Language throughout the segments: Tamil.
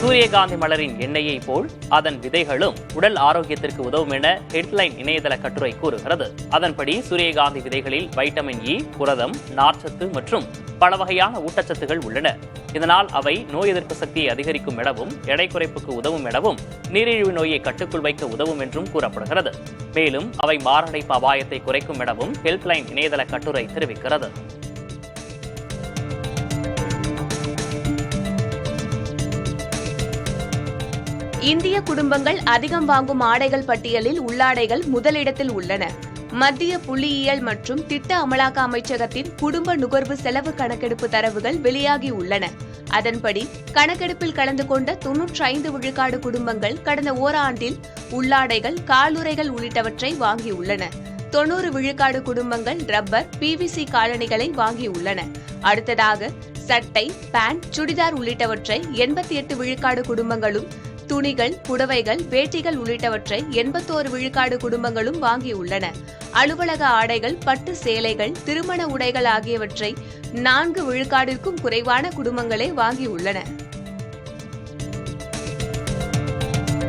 சூரியகாந்தி மலரின் எண்ணெயை போல் அதன் விதைகளும் உடல் ஆரோக்கியத்திற்கு உதவும் என ஹெட்லைன் இணையதள கட்டுரை கூறுகிறது. அதன்படி சூரியகாந்தி விதைகளில் வைட்டமின் இ, புரதம், நார்ச்சத்து மற்றும் பல வகையான ஊட்டச்சத்துகள் உள்ளன. இதனால் அவை நோய் எதிர்ப்பு சக்தியை அதிகரிக்கும் எனவும், எடை குறைப்புக்கு உதவும் எனவும், நீரிழிவு நோயை கட்டுக்குள் வைக்க உதவும் என்றும் கூறப்படுகிறது. மேலும் அவை மாரடைப்பு அபாயத்தை குறைக்கும் எனவும் ஹெல்த்லைன் இணையதள கட்டுரை தெரிவிக்கிறது. இந்திய குடும்பங்கள் அதிகம் வாங்கும் ஆடைகள் பட்டியலில் உள்ளாடைகள் முதலிடத்தில் உள்ளன. மத்திய புள்ளியியல் மற்றும் திட்ட அமலாக்க அமைச்சகத்தின் குடும்ப நுகர்வு செலவு கணக்கெடுப்பு தரவுகள் வெளியாகி உள்ளன. அதன்படி கணக்கெடுப்பில் கலந்து கொண்ட 95 விழுக்காடு குடும்பங்கள் கடந்த ஓராண்டில் உள்ளாடைகள், காலுறைகள் உள்ளிட்டவற்றை வாங்கியுள்ளன. 90 விழுக்காடு குடும்பங்கள் ரப்பர், PVC காலணிகளை வாங்கியுள்ளன. அடுத்ததாக சட்டை, பேண்ட், சுடிதார் உள்ளிட்டவற்றை 88 விழுக்காடு குடும்பங்களும், துணிகள், புடவைகள், வேட்டிகள் உள்ளிட்டவற்றை 81 விழுக்காடு குடும்பங்களும் வாங்கியுள்ளன. அலுவலக ஆடைகள், பட்டு சேலைகள், திருமண உடைகள் ஆகியவற்றை 4 விழுக்காடிற்கும் குறைவான குடும்பங்களே வாங்கியுள்ளன.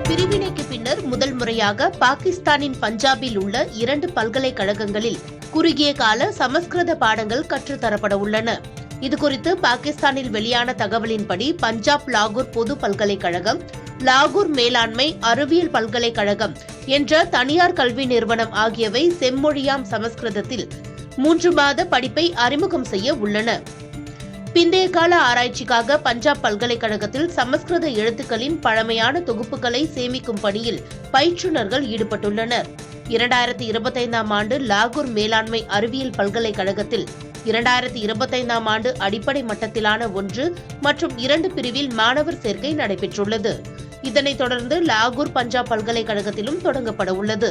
பிரிவினைக்கு பின்னர் முதல் முறையாக பாகிஸ்தானின் பஞ்சாபில் உள்ள 2 பல்கலைக்கழகங்களில் குறுகிய கால சமஸ்கிருத பாடங்கள் கற்றுத்தரப்பட உள்ளன. இதுகுறித்து பாகிஸ்தானில் வெளியான தகவலின்படி பஞ்சாப் லாகூர் பொது பல்கலைக்கழகம், லாகூர் மேலாண்மை அறிவியல் பல்கலைக்கழகம் என்ற தனியார் கல்வி நிறுவனம் ஆகியவை செம்மொழியாம் சமஸ்கிருதத்தில் 3 மாத படிப்பை அறிமுகம் செய்ய உள்ளன. பிந்தைய கால ஆராய்ச்சிக்காக பஞ்சாப் பல்கலைக்கழகத்தில் சமஸ்கிருத எழுத்துக்களின் பழமையான தொகுப்புகளை சேமிக்கும் பணியில் பயிற்றுநர்கள் ஈடுபட்டுள்ளனர். 2025ஆம் ஆண்டு லாகூர் மேலாண்மை அறிவியல் பல்கலைக்கழகத்தில் 2025ஆம் ஆண்டு அடிப்படை மட்டத்திலான 1 மற்றும் 2 பிரிவில் மாணவர் சேர்க்கை நடைபெற்றுள்ளது. இதனைத் தொடர்ந்து லாகூர் பஞ்சாப் பல்கலைக்கழகத்திலும் தொடங்கப்பட உள்ளது.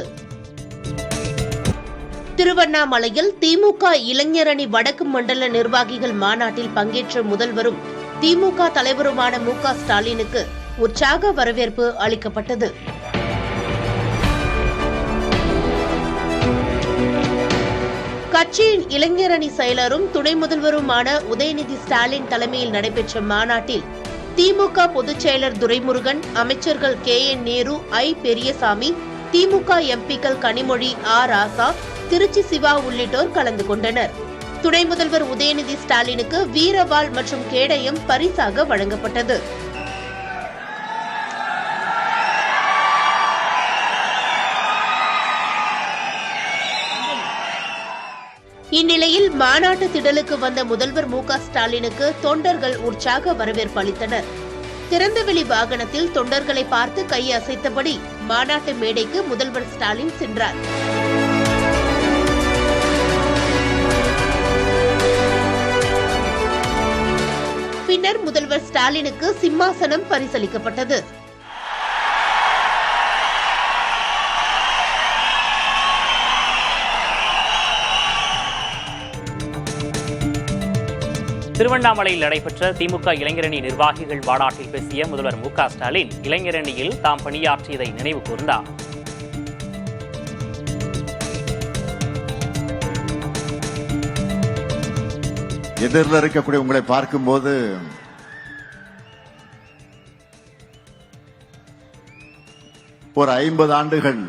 திருவண்ணாமலையில் திமுக இளைஞரணி வடக்கு மண்டல நிர்வாகிகள் மாநாட்டில் பங்கேற்ற முதல்வரும் திமுக தலைவருமான மு.க. ஸ்டாலினுக்கு உற்சாக வரவேற்பு அளிக்கப்பட்டது. கட்சியின் இளைஞரணி செயலரும் துணை முதல்வருமான உதயநிதி ஸ்டாலின் தலைமையில் நடைபெற்ற மாநாட்டில் திமுக பொதுச் செயலர் துரைமுருகன், அமைச்சர்கள் KN நேரு, I. பெரியசாமி, திமுக எம்பிக்கள் கனிமொழி, R. ராசா, திருச்சி சிவா உள்ளிட்டோர் கலந்து கொண்டனர். துணை முதல்வர் உதயநிதி ஸ்டாலினுக்கு வீரவாள் மற்றும் கேடயம் பரிசாக வழங்கப்பட்டது. இந்நிலையில் மாநாட்டு திடலுக்கு வந்த முதல்வர் மு.க. ஸ்டாலினுக்கு தொண்டர்கள் உற்சாக வரவேற்பு அளித்தனர். திறந்தவெளி வாகனத்தில் தொண்டர்களை பார்த்து கை அசைத்தபடி மாநாட்டு மேடைக்கு முதல்வர் ஸ்டாலின் சென்றார். பின்னர் முதல்வர் ஸ்டாலினுக்கு சிம்மாசனம் பரிசளிக்கப்பட்டது. திருவண்ணாமலையில் நடைபெற்ற திமுக இளைஞரணி நிர்வாகிகள் மாநாட்டில் பேசிய முதல்வர் மு.க. ஸ்டாலின் இளைஞரணியில் தாம் பணியாற்றியதை நினைவு கூர்ந்தார். எதிரில் இருக்கக்கூடிய உங்களை பார்க்கும்போது ஒரு 50 ஆண்டுகள்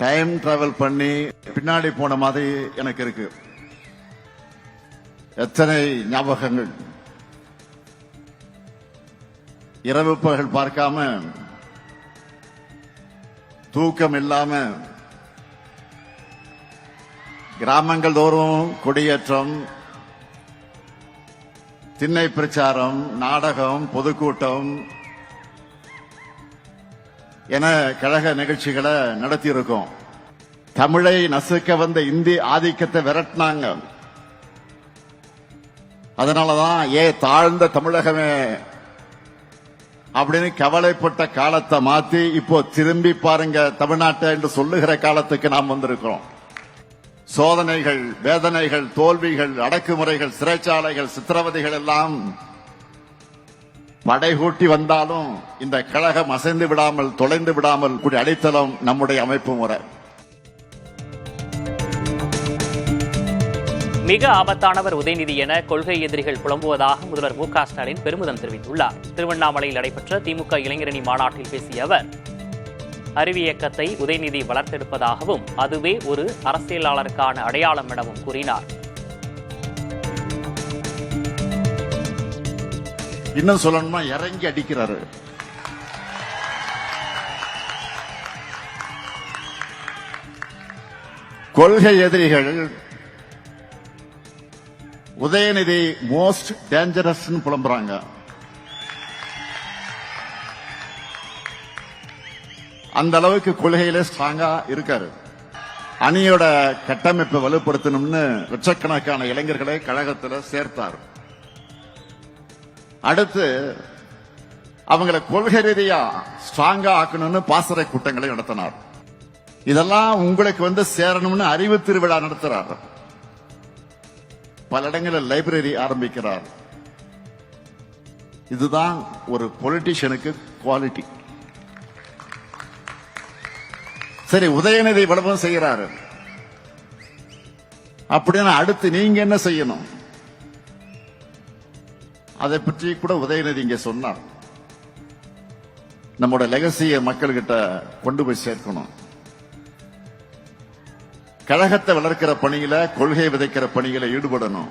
டைம் டிராவல் பண்ணி பின்னாடி போன மாதிரி எனக்கு இருக்கு. எத்தனை ஞாபகங்கள். இரவு பகல் பார்க்காம, தூக்கம் இல்லாம, கிராமங்கள் தோறும் கொடியேற்றம், திண்ணை பிரச்சாரம், நாடகம், பொதுக்கூட்டம் என கழக நிகழ்ச்சிகளை நடத்தியிருக்கோம். தமிழை நசுக்க வந்த இந்தி ஆதிக்கத்தை விரட்டினாங்க. அதனாலதான் தாழ்ந்த தமிழகமே அப்படின்னு கவலைப்பட்ட காலத்தை மாத்தி இப்போ திரும்பி பாருங்க தமிழ்நாட்டை என்று சொல்லுகிற காலத்துக்கு நாம் வந்திருக்கிறோம். சோதனைகள், வேதனைகள், தோல்விகள், அடக்குமுறைகள், சிறைச்சாலைகள், சித்திரவதைகள் எல்லாம் படைகூட்டி வந்தாலும் இந்த கழகம் அசைந்து விடாமல், தொலைந்து விடாமல் கூடிய அடித்தளம் நம்முடைய அமைப்பு முறை. மிக ஆபத்தானவர் உதயநிதி என கொள்கை எதிரிகள் புலம்புவதாக முதல்வர் மு.க. ஸ்டாலின் பெருமிதம் தெரிவித்துள்ளார். திருவண்ணாமலையில் நடைபெற்ற திமுக இளைஞரணி மாநாட்டில் பேசிய அவர், அறிவியக்கத்தை உதயநிதி வளர்த்தெடுப்பதாகவும் அதுவே ஒரு அரசியலாளருக்கான அடையாளம் எனவும் கூறினார். இன்னும் சொல்லணும்னா இறங்கி அடிக்கிறாரு. கொள்கை எதிரிகள் உதயநிதி மோஸ்ட் டேஞ்சரஸ் புலம்புறாங்க. அந்த அளவுக்கு கொள்கையில ஸ்ட்ராங்கா இருக்காரு. அணியோட கட்டமைப்பை வலுப்படுத்தணும்னு லட்சக்கணக்கான இளைஞர்களை கழகத்தில் சேர்த்தார். அடுத்து அவங்களை கொள்கை ரீதியா ஸ்ட்ராங்கா ஆக்கணும்னு பாசறை கூட்டங்களை நடத்தினார். இதெல்லாம் உங்களுக்கு சேரணும்னு அறிவு திருவிழா நடத்துறார். பல இடங்களில் லைப்ரரி ஆரம்பிக்கிறார். இதுதான் ஒரு பொலிட்டிஷியனுக்கு குவாலிட்டி. சரி, உதயநிதி விளம்பரம் செய்கிறாரு அப்படின்னா அடுத்து நீங்க என்ன செய்யணும்? அதை பற்றி கூட உதயநிதி இங்க சொன்னார். நம்மோட லெகசியை மக்கள்கிட்ட கொண்டு போய் சேர்க்கணும். கழகத்தை வளர்க்கிற பணியில, கொள்கை விதைக்கிற பணியில ஈடுபடணும்.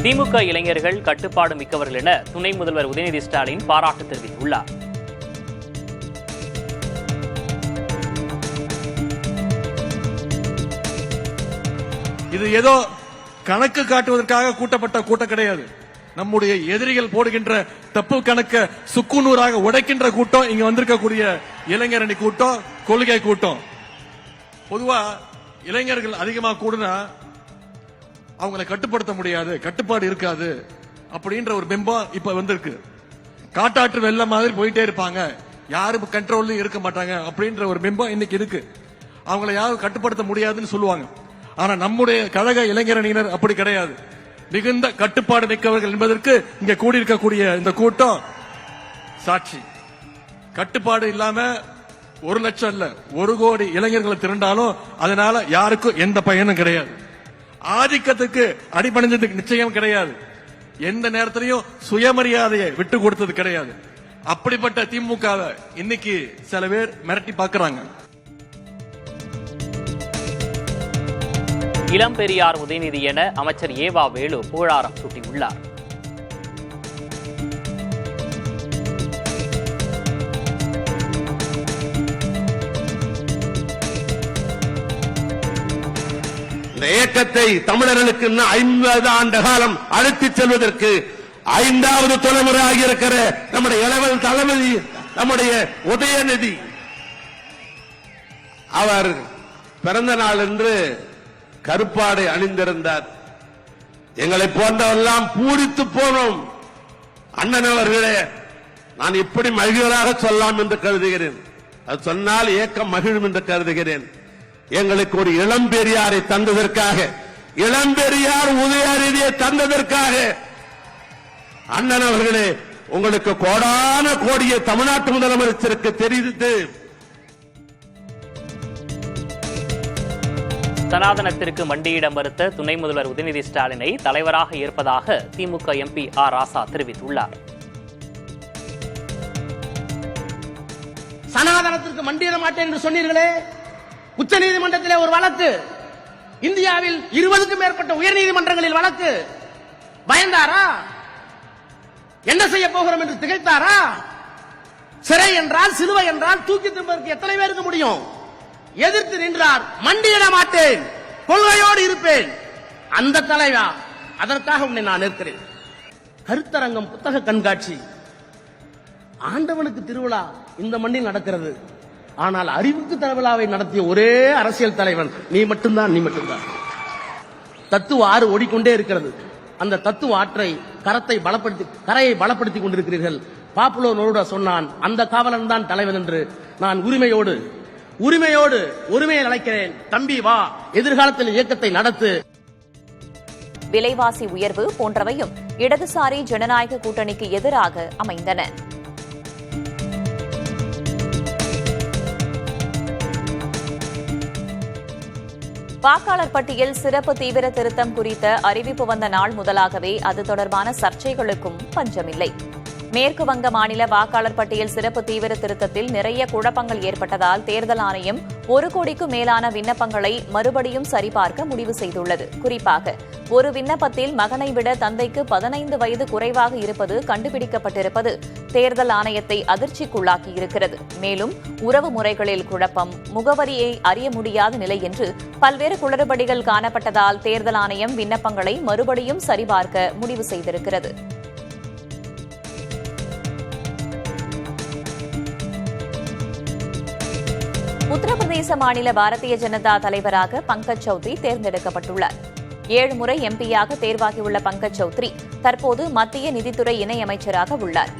திமுக இளைஞர்கள் கட்டுப்பாடு மிக்கவர்கள் என துணை முதல்வர் உதயநிதி ஸ்டாலின் பாராட்டு தெரிவித்துள்ளார். இது ஏதோ கணக்கு காட்டுவதற்காக கூட்டப்பட்ட கூட்டம் கிடையாது. நம்முடைய எதிரிகள் போடுகின்ற தப்பு கணக்க சுக்குநூறாக உடைக்கின்ற கூட்டம் இங்க வந்திருக்கக்கூடிய இளைஞரணி கூட்டம், கொள்கை கூட்டம். பொதுவா இளைஞர்கள் அதிகமாக கூடுனா அவங்களை கட்டுப்படுத்த முடியாது, கட்டுப்பாடு இருக்காது அப்படின்ற ஒரு பிம்பம் இப்ப வந்திருக்கு. காட்டாற்று வெள்ளம் மாதிரி போயிட்டே இருப்பாங்க, யாரும் கண்ட்ரோல்லையும் இருக்க மாட்டாங்க அப்படின்ற ஒரு பிம்பம் இன்னைக்கு இருக்கு. அவங்களை யாரும் கட்டுப்படுத்த முடியாதுன்னு சொல்லுவாங்க. ஆனா நம்முடைய கழக இளைஞரணியினர் அப்படி கிடையாது. மிகுந்த கட்டுப்பாடு மிக்கவர்கள் என்பதற்கு இங்க கூடியிருக்கக்கூடிய இந்த கூட்டம் சாட்சி. கட்டுப்பாடு இல்லாம 1 லட்சம் இல்ல 1 கோடி இளைஞர்களை திரண்டாலும் அதனால யாருக்கும் எந்த பயனும் கிடையாது. ஆதிக்கத்துக்கு அடிபணிஞ்சதுக்கு நிச்சயம் கிடையாது. எந்த நேரத்திலையும் சுயமரியாதையை விட்டு கொடுத்தது கிடையாது. அப்படிப்பட்ட திமுகவை இன்னைக்கு சில பேர் மிரட்டி பார்க்கறாங்க. இளம் பெரியார் உதயநிதி என அமைச்சர் ஏவா வேலு புகழாரம் சூட்டியுள்ளார். இந்த இயக்கத்தை தமிழர்களுக்கு 50 ஆண்டு காலம் அழைத்துச் செல்வதற்கு 5வது தலைமுறை ஆகியிருக்கிற நம்முடைய இளவல் தளபதி நம்முடைய உதயநிதி அவர் பிறந்த நாள் என்று கருப்பாடை அணிந்திருந்தார். எங்களை போன்றவெல்லாம் பூரித்து போனோம். அண்ணன் அவர்களே, நான் இப்படி மகிழ்வதாக சொல்லலாம் என்று கருதுகிறேன். அது சொன்னால் ஏக்கம் மகிழும் என்று கருதுகிறேன். எங்களுக்கு ஒரு இளம்பெரியாரை தந்ததற்காக, இளம்பெரியார் உதயநிதியை தந்ததற்காக அண்ணன் அவர்களே உங்களுக்கு கோடான கோடியை தமிழ்நாட்டு முதலமைச்சருக்கு தெரிவித்து சனாதனத்திற்கு மண்டியிட மறுத்த துணை முதல்வர் உதயநிதி ஸ்டாலினை தலைவராக ஏற்பதாக திமுக எம்பி ஆர் ராசா தெரிவித்துள்ளார். சனாதனத்திற்கு மண்டியிட மாட்டேன் என்று சொன்னீர்களே, உச்சநீதிமன்றத்திலே ஒரு வழக்கு, இந்தியாவில் 20க்கும் மேற்பட்ட உயர்நீதிமன்றங்களில் வழக்கு. பயந்தாரா? என்ன செய்ய போகிறோம் என்று திகைத்தாரா? சிறை என்றால், சிலுவை என்றால் தூக்கி திரும்பதற்கு எத்தனை பேருக்கு முடியும்? எதிர்த்து நின்றார். மண்டியிட மாட்டேன், கொள்கையோடு இருப்பேன். அந்த தலைவா, அதற்காக உன்னை நான் நிற்கிறேன். கருத்தரங்கம், புத்தக கண்காட்சி, ஆண்டவனுக்கு திருவிழா இந்த மண்ணில் நடக்கிறது. ஆனால் அறிவுக்கு திருவிழாவை நடத்திய ஒரே அரசியல் தலைவன் நீ மட்டும்தான், நீ மட்டும்தான். தத்துவ ஆறு ஓடிக்கொண்டே இருக்கிறது. அந்த தத்துவ ஆற்றை கரையை பலப்படுத்திக் கொண்டிருக்கிறீர்கள். பாப்புலோ நோருடா சொன்னான், அந்த காவலன் தான் தலைவன் என்று. நான் உரிமையோடு ஒருமையை அழைக்கிறேன். தம்பி வா, எதிர்காலத்தில் இயக்கத்தை நடத்து. விலைவாசி உயர்வு போன்றவையும் இடதுசாரி ஜனநாயக கூட்டணிக்கு எதிராக அமைந்தன. வாக்காளர் பட்டியல் சிறப்பு தீவிர திருத்தம் குறித்த அறிவிப்பு வந்த நாள் முதலாகவே அது தொடர்பான சர்ச்சைகளுக்கும் பஞ்சமில்லை. மேற்கு வங்க மாநில வாக்காளர் பட்டியல் சிறப்பு தீவிர திருத்தத்தில் நிறைய குழப்பங்கள் ஏற்பட்டதால் தேர்தல் ஆணையம் 1 கோடிக்கும் மேலான விண்ணப்பங்களை மறுபடியும் சரிபார்க்க முடிவு செய்துள்ளது. குறிப்பாக ஒரு விண்ணப்பத்தில் மகனை விட தந்தைக்கு 15 வயது குறைவாக இருப்பது கண்டுபிடிக்கப்பட்டிருப்பது தேர்தல் ஆணையத்தை அதிர்ச்சிக்குள்ளாக்கியிருக்கிறது. மேலும் உறவு முறைகளில் குழப்பம், முகவரியை அறிய முடியாத நிலை என்று பல்வேறு குளறுபடிகள் காணப்பட்டதால் தேர்தல் ஆணையம் விண்ணப்பங்களை மறுபடியும் சரிபார்க்க முடிவு செய்திருக்கிறது. உத்தரப்பிரதேச மாநில பாரதிய ஜனதா தலைவராக பங்கஜ் சௌத்ரி தேர்ந்தெடுக்கப்பட்டுள்ளார். 7 முறை எம்பியாக தேர்வாகியுள்ள பங்கஜ் சௌத்ரி தற்போது மத்திய நிதித்துறை இணையமைச்சராக உள்ளார்.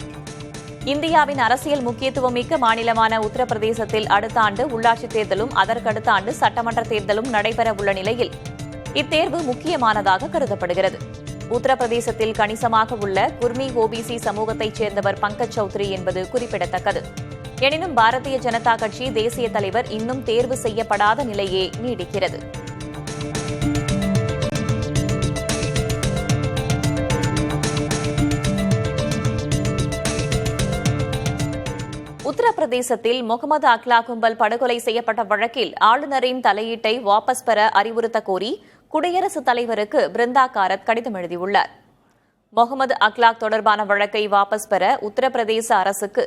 இந்தியாவின் அரசியல் முக்கியத்துவமிக்க மாநிலமான உத்தரப்பிரதேசத்தில் அடுத்த ஆண்டு உள்ளாட்சித் தேர்தலும் அதற்கடுத்த ஆண்டு சட்டமன்ற தேர்தலும் நடைபெறவுள்ள நிலையில் இத்தேர்வு முக்கியமானதாக கருதப்படுகிறது. உத்தரப்பிரதேசத்தில் கணிசமாக உள்ள குர்மி ஓபிசி சமூகத்தைச் சேர்ந்தவர் பங்கஜ் சௌத்ரி என்பது குறிப்பிடத்தக்கது. எனினும் பாரதிய ஜனதா கட்சி தேசிய தலைவர் இன்னும் தேர்வு செய்யப்படாத நிலையே நீடிக்கிறது. உத்தரப்பிரதேசத்தில் முகமது அக்லாக் கும்பல் படுகொலை செய்யப்பட்ட வழக்கில் ஆளுநரின் தலையீட்டை வாபஸ் பெற அறிவுறுத்த கோரி குடியரசுத் தலைவருக்கு பிருந்தா காரத் கடிதம் எழுதியுள்ளார். முகமது அக்லாக் தொடர்பான வழக்கை வாபஸ் பெற உத்தரப்பிரதேச அரசுக்கு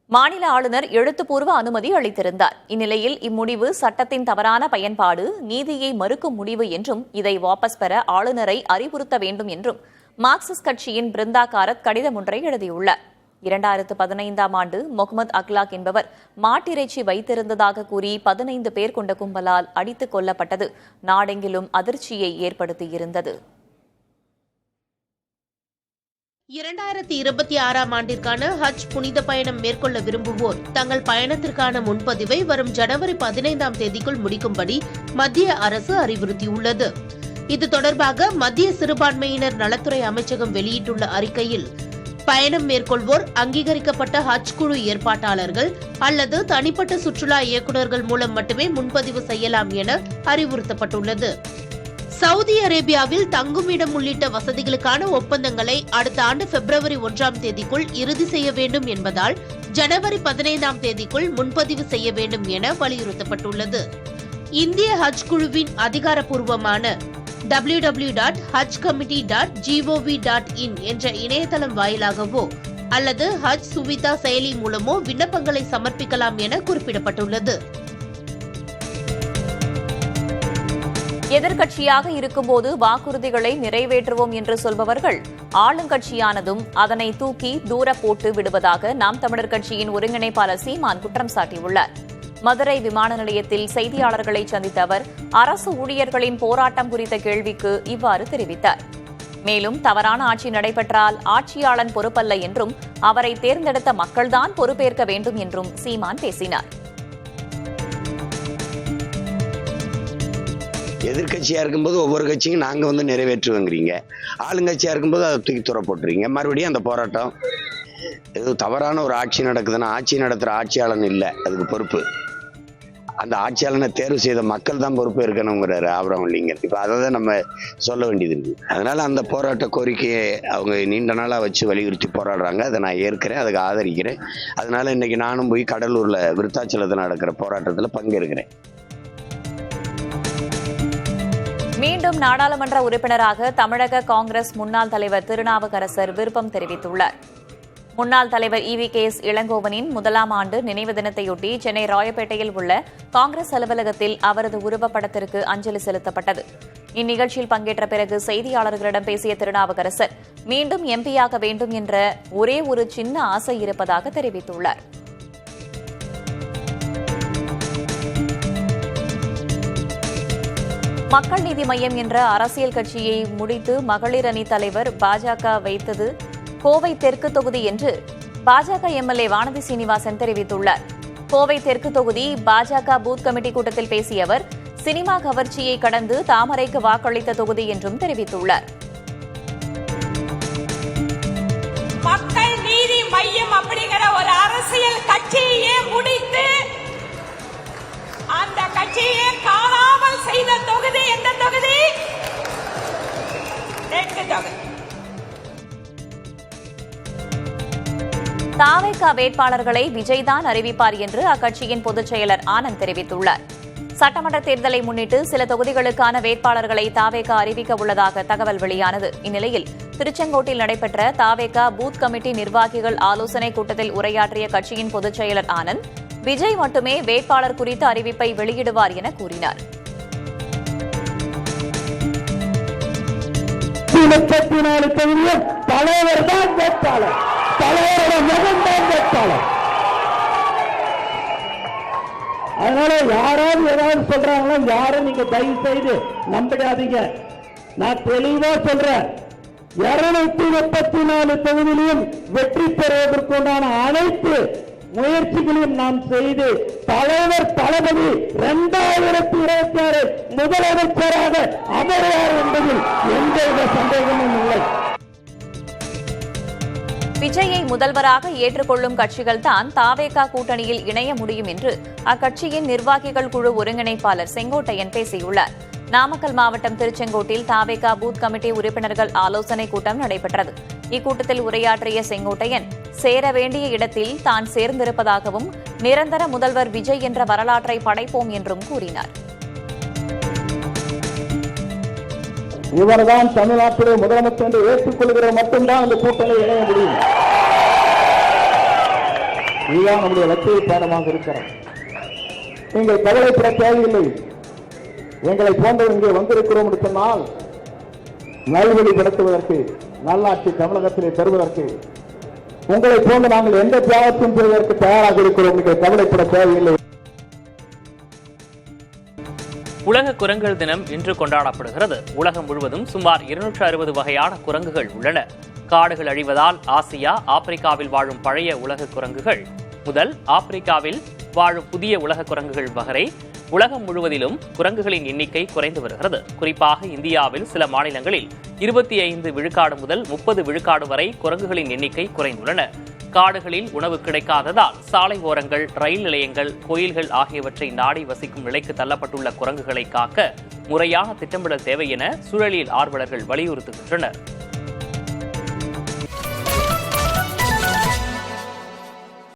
மாநில ஆளுநர் எழுத்துப்பூர்வ அனுமதி அளித்திருந்தார். இந்நிலையில் இம்முடிவு சட்டத்தின் தவறான பயன்பாடு, நீதியை மறுக்கும் முடிவு என்றும் இதை வாபஸ் பெற ஆளுநரை அறிவுறுத்த வேண்டும் என்றும் மார்க்சிஸ்ட் கட்சியின் பிருந்தா காரத் கடிதம் ஒன்றை எழுதியுள்ளார். 2015ஆம் ஆண்டு முகமது அக்லாக் என்பவர் மாட்டிறைச்சி வைத்திருந்ததாக கூறி 15 பேர் கொண்ட கும்பலால் அடித்துக் கொல்லப்பட்டது நாடெங்கிலும் அதிர்ச்சியை ஏற்படுத்தியிருந்தது. 2026ஆம் ஆண்டிற்கான ஹஜ் புனித பயணம் மேற்கொள்ள விரும்புவோர் தங்கள் பயணத்திற்கான முன்பதிவை வரும் ஜனவரி 15ஆம் தேதிக்குள் முடிக்கும்படி மத்திய அரசு அறிவுறுத்தியுள்ளது. இது தொடர்பாக மத்திய சிறுபான்மையினர் நலத்துறை அமைச்சகம் வெளியிட்டுள்ள அறிக்கையில், பயணம் மேற்கொள்வோர் அங்கீகரிக்கப்பட்ட ஹஜ் குழு ஏற்பாட்டாளர்கள் அல்லது தனிப்பட்ட சுற்றுலா இயக்குநர்கள் மூலம் மட்டுமே முன்பதிவு செய்யலாம் என அறிவுறுத்தப்பட்டுள்ளது. சவுதி அரேபியாவில் தங்குமிடம் உள்ளிட்ட வசதிகளுக்கான ஒப்பந்தங்களை அடுத்த ஆண்டு பிப்ரவரி 1ஆம் தேதிக்குள் இறுதி செய்ய வேண்டும் என்பதால் ஜனவரி 15ஆம் தேதிக்குள் முன்பதிவு செய்ய வேண்டும் என வலியுறுத்தப்பட்டுள்ளது. இந்திய ஹஜ் குழுவின் அதிகாரப்பூர்வமான www.hajcommittee.gov.in என்ற இணையதளம் வாயிலாகவோ அல்லது ஹஜ் சுவிதா செயலி மூலமோ விண்ணப்பங்களை சமர்ப்பிக்கலாம் என குறிப்பிடப்பட்டுள்ளது. எதிர்க்கட்சியாக இருக்கும்போது வாக்குறுதிகளை நிறைவேற்றுவோம் என்று சொல்பவர்கள் ஆளுங்கட்சியானதும் அதனை தூக்கி தூர போட்டு விடுவதாக நாம் தமிழர் கட்சியின் ஒருங்கிணைப்பாளர் சீமான் குற்றம் சாட்டியுள்ளார். மதுரை விமான நிலையத்தில் செய்தியாளர்களை சந்தித்த அவர் அரசு ஊழியர்களின் போராட்டம் குறித்த கேள்விக்கு இவ்வாறு தெரிவித்தார். மேலும் தவறான ஆட்சி நடைபெற்றால் ஆட்சியாளன் பொறுப்பல்ல என்றும் அவரை தேர்ந்தெடுத்த மக்கள்தான் பொறுப்பேற்க வேண்டும் என்றும் சீமான் பேசினார். எதிர்கட்சியா இருக்கும்போது ஒவ்வொரு கட்சியும் நாங்க நிறைவேற்றுவோங்கிறீங்க, ஆளுங்கட்சியா இருக்கும்போது அதை தூக்கி தூர போட்டுறீங்க. மறுபடியும் அந்த போராட்டம் ஏதோ தவறான ஒரு ஆட்சி நடக்குதுன்னா ஆட்சி நடத்துற ஆட்சியாளன் இல்லை அதுக்கு பொறுப்பு, அந்த ஆட்சியாளனை தேர்வு செய்த மக்கள் தான் பொறுப்பு இருக்கணுங்கிறாரு ஆபிரகாம் லிங்கன். இப்ப அதை தான் நம்ம சொல்ல வேண்டியது இருக்கு. அதனால அந்த போராட்ட கோரிக்கையை அவங்க நீண்ட நாளா வச்சு வலியுறுத்தி போராடுறாங்க. அதை நான் ஏற்கிறேன், அதுக்கு ஆதரிக்கிறேன். அதனால இன்னைக்கு நானும் போய் கடலூர்ல விருத்தாச்சலத்தில் நடக்கிற போராட்டத்தில் பங்கேற்கிறேன். மீண்டும் நாடாளுமன்ற உறுப்பினராக தமிழக காங்கிரஸ் முன்னாள் தலைவர் திருநாவுக்கரசர் விருப்பம் தெரிவித்துள்ளார். முன்னாள் தலைவர் EVKS இளங்கோவனின் 1ஆம் ஆண்டு நினைவு தினத்தையொட்டி சென்னை ராயப்பேட்டையில் உள்ள காங்கிரஸ் அலுவலகத்தில் அவரது உருவப்படத்திற்கு அஞ்சலி செலுத்தப்பட்டது. இந்நிகழ்ச்சியில் பங்கேற்ற பிறகு செய்தியாளர்களிடம் பேசிய திருநாவுக்கரசர் மீண்டும் எம்பியாக வேண்டும் என்ற ஒரே ஒரு சின்ன ஆசை இருப்பதாக தெரிவித்துள்ளார். மக்கள் நீதி மய்யம் என்ற அரசியல் கட்சியை முடித்து மகளிர் அணி தலைவர் பாஜக வைத்தது கோவை தெற்கு தொகுதி என்று பாஜக எம்எல்ஏ வானதி சீனிவாசன் தெரிவித்துள்ளார். கோவை தெற்கு தொகுதி பாஜக பூத் கமிட்டி கூட்டத்தில் பேசிய அவர் சினிமா கவர்ச்சியை கடந்து தாமரைக்கு வாக்களித்த தொகுதி என்றும் தெரிவித்துள்ளார். மக்கள் நீதி மய்யம் அப்படிங்கிற ஒரு அரசியல் கட்சியை முடித்து அந்த கட்சியை காணாமல் துரோகம் செய்த தொகுதி எந்த தொகுதி? தெற்கு தொகுதி. தாவேகா வேட்பாளர்களை விஜய் தான் அறிவிப்பார் என்று அக்கட்சியின் பொதுச் செயலர் ஆனந்த் தெரிவித்துள்ளார். சட்டமன்ற தேர்தலை முன்னிட்டு சில தொகுதிகளுக்கான வேட்பாளர்களை தாவேகா அறிவிக்க உள்ளதாக தகவல் வெளியானது. இந்நிலையில் திருச்செங்கோட்டில் நடைபெற்ற தாவேகா பூத் கமிட்டி நிர்வாகிகள் ஆலோசனைக் கூட்டத்தில் உரையாற்றிய கட்சியின் பொதுச் செயலர் ஆனந்த் விஜய் மட்டுமே வேட்பாளர் குறித்த அறிவிப்பை வெளியிடுவார் என கூறினார். 34 தொகுதியில் தலைவர் தான் வேட்பாளர், தலைவரோட மகன் தான் வேட்பாளர். அதனால யாராவது ஏதாவது சொல்றாங்களோ யாரும் நீங்க தயவு செய்து நம்பிடாதீங்க. நான் தெளிவா சொல்றேன், 234 தொகுதியிலும் வெற்றி பெறுவதற்குண்டான அனைத்து முயற்சிகளையும் நாம் செய்து தலைவர் தளபதி 2026 முதலமைச்சராக அமர்வார் என்பதில் எந்தவித சந்தேகமும் இல்லை. விஜயை முதல்வராக ஏற்றுக்கொள்ளும் கட்சிகள் தான் தாவேகா கூட்டணியில் இணைய முடியும் என்று அக்கட்சியின் நிர்வாகிகள் குழு ஒருங்கிணைப்பாளர் செங்கோட்டையன் பேசியுள்ளார். நாமக்கல் மாவட்டம் திருச்செங்கோட்டில் தாவேகா பூத் கமிட்டி உறுப்பினர்கள் ஆலோசனைக் கூட்டம் நடைபெற்றது. இக்கூட்டத்தில் உரையாற்றிய செங்கோட்டையன் சேர வேண்டிய இடத்தில் தான் சேர்ந்திருப்பதாகவும் நிரந்தர முதல்வர் விஜய் என்ற வரலாற்றை படைப்போம் என்றும் கூறினார். இவர்தான் தமிழ்நாட்டிலே முதலமைச்சர் என்று ஏற்றுக்கொள்கிற மட்டும்தான் அந்த கூட்டணி இணைய முடியும். இதுதான் நம்முடைய லட்சிய பாடமாக இருக்கிறோம். நீங்கள் கவலைப்பட தேவையில்லை. எங்களை போன்ற இங்கே வந்திருக்கிறோம் என்று சொன்னால் நல்வழிப்படுத்துவதற்கு, நல்லாட்சி தமிழகத்திலே பெறுவதற்கு உங்களை போன்று நாங்கள் எந்த தியாகத்தையும் செய்வதற்கு தயாராக இருக்கிறோம். நீங்கள் கவலைப்பட தேவையில்லை. உலக குரங்குகள் தினம் இன்று கொண்டாடப்படுகிறது. உலகம் முழுவதும் சுமார் 260 வகையான குரங்குகள் உள்ளன. காடுகள் அழிவதால் ஆசியா, ஆப்பிரிக்காவில் வாழும் பழைய உலக குரங்குகள் முதல் ஆப்பிரிக்காவில் வாழும் புதிய உலக குரங்குகள் வரை உலகம் முழுவதிலும் குரங்குகளின் எண்ணிக்கை குறைந்து வருகிறது. குறிப்பாக இந்தியாவில் சில மாநிலங்களில் 25 விழுக்காடு முதல் 30 விழுக்காடு வரை குரங்குகளின் எண்ணிக்கை குறைந்துள்ளன. காடுகளில் உணவு கிடைக்காததால் சாலை ஓரங்கள், ரயில் நிலையங்கள், கோயில்கள் ஆகியவற்றை நாடி வசிக்கும் நிலைக்கு தள்ளப்பட்டுள்ள குரங்குகளை காக்க முறையான திட்டமிடல் தேவை என சூழலியல் ஆர்வலர்கள் வலியுறுத்துகின்றனர்.